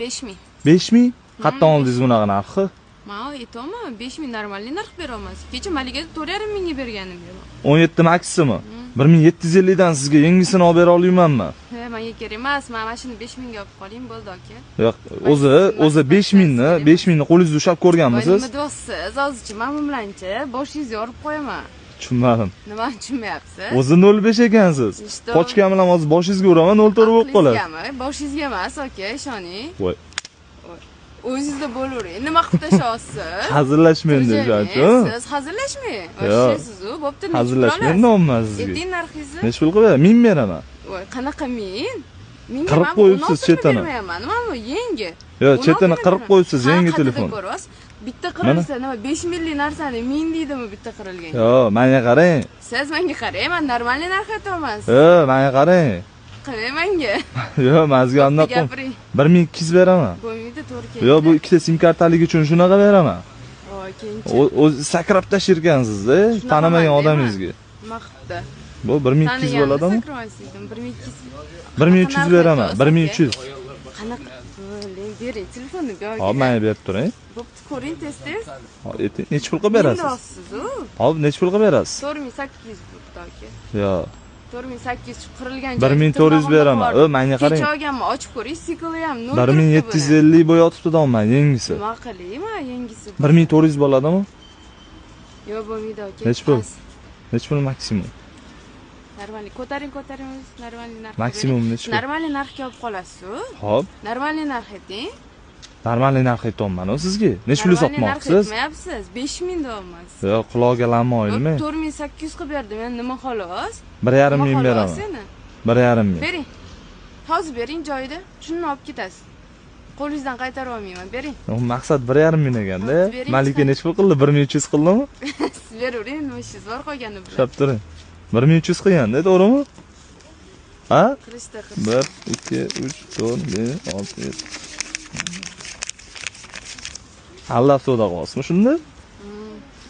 5000. 5000? Qayerdan oldingiz bunaqa narxi? Men aytaman, 5000 normal narx bera olasiz. Kecha Malikaga 4,5 mingga berganim yo'q. 17 maksimi? 1750 dan sizga yangisini olib bera olmaymanmi? He, menga kerak emas. Men mana shuni 5000 ga olib qoling, bo'ldi aka. Yo'q, o'zi 5000 ni qo'lingizda ushlab ko'rganmisiz? Nima deyapsiz? Hozircha men bilanchi boshingizni yorib qo'yaman. Tushunmadim. Nimani tushunmayapsiz? O'zi 05 ekansiz. Qochgan bilan hozir boshingizga uraman 04 bo'lib qoladi. Boshingizga emas, aka, ishoning. Voy. O'zingizda bo'lavering. Nima qilib tashlayapsiz? Hazillashmang deganchi. Siz hazillashmang. O'shisiz-ku, bo'pti. Hazillashmang nomaz sizga. Eting narxingizni? Necha pul qilib? 1000 beraman. Voy, qanaqa 1000? 40 qo'yibsiz chetini. Nimami yangi? Yo'q, chetini 40 qo'yibsiz yangi telefon. Bitta qirilsa nima 5 milliy narsani 1000 deydimi bitta qirilgan? Yo'q, menga qarang. Siz menga qarang, men normalniy narx aytaman. Yo'q, menga qarang. Qarang menga. Yo'q, mazga unda 1200 beraman. Bo'lmaydi, to'g'ri keldi. Yo'q, bu ikkita sim kartaligi uchun shunaqa beraman. Voy, keyinchi. O'zi sakrab tashirgansiz-da, tanimagan odamingizga. Nima qildi? Bu 1200 bo'ladimi? 1200. 1300 beraman, 1300. Qanaqa? Bering, telefonni bu yoqqa. Hop, menga berib turing. Bo'pti, ko'ring tez-tez. Hop, necha pul qilib berasiz? Hop, necha pul qilib berasiz? 4800 bo'pti aka. Yo'q. 4800 qirilgan joy. 1400 beraman. Menga qarang. Kecha olganman, ochib ko'ring, sikli ham 0. 1750 bo'yotibdi-da men yangisi. Nima qilayman, yangisi? 1400 bo'ladimi? Yo'q, bo'lmaydi aka. Necha pul? Necha pul maksimum? Normalniy, ko'taring, normalniy narx. Maksimum necha pul? Normalniy narxga olib qolasiz-ku. Hop. Normalniy narx ayting. Normalniy narx aytayapman-ku sizga. Necha pul sotmoqchisiz? Aytmayapsiz, 5000 deyapsiz. Yo'q, quloqga lanmoymi? 4800 qilib berdim. Men nima xolos? 1,5 ming beraman. 1,5 ming. Bering. Hozir bering joyida. Shuni olib ketasiz. Qo'lingizdan qaytarib olmayman, bering. Maqsad 1,5 ming ekanda. Malika necha pul qildi? 1300 qildimi? Siz beravering, nima ishingiz bor qolgani bilan. Shab turing. 1300 qilganda, to'g'rimi? Ha? 1 2 3 4 5 6 7. Hallab savdo qilasizmi shunda?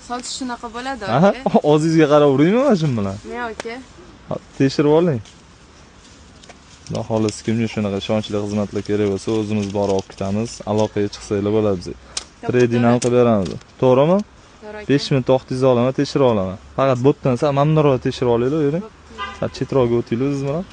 Sotish shunaqa bo'ladi aka. O'zingizga qarab uringmi mana shu bilan? Men aka. Tekshirib oling. Xudo xohlasa kimga shunaqa ishonchli xizmatlar kerak bo'lsa, o'zimiz borib olib ketamiz. Aloqaga chiqsanglar bo'ladi bizga. Trading ham qilib beramiz. To'g'rimi? 5 minut vaqtingizni olaman, tekshirib olaman. Faqat botdan sal mamnunroq tekshirib olinglar, yering. Chetroqga o'tinglar siz bilan.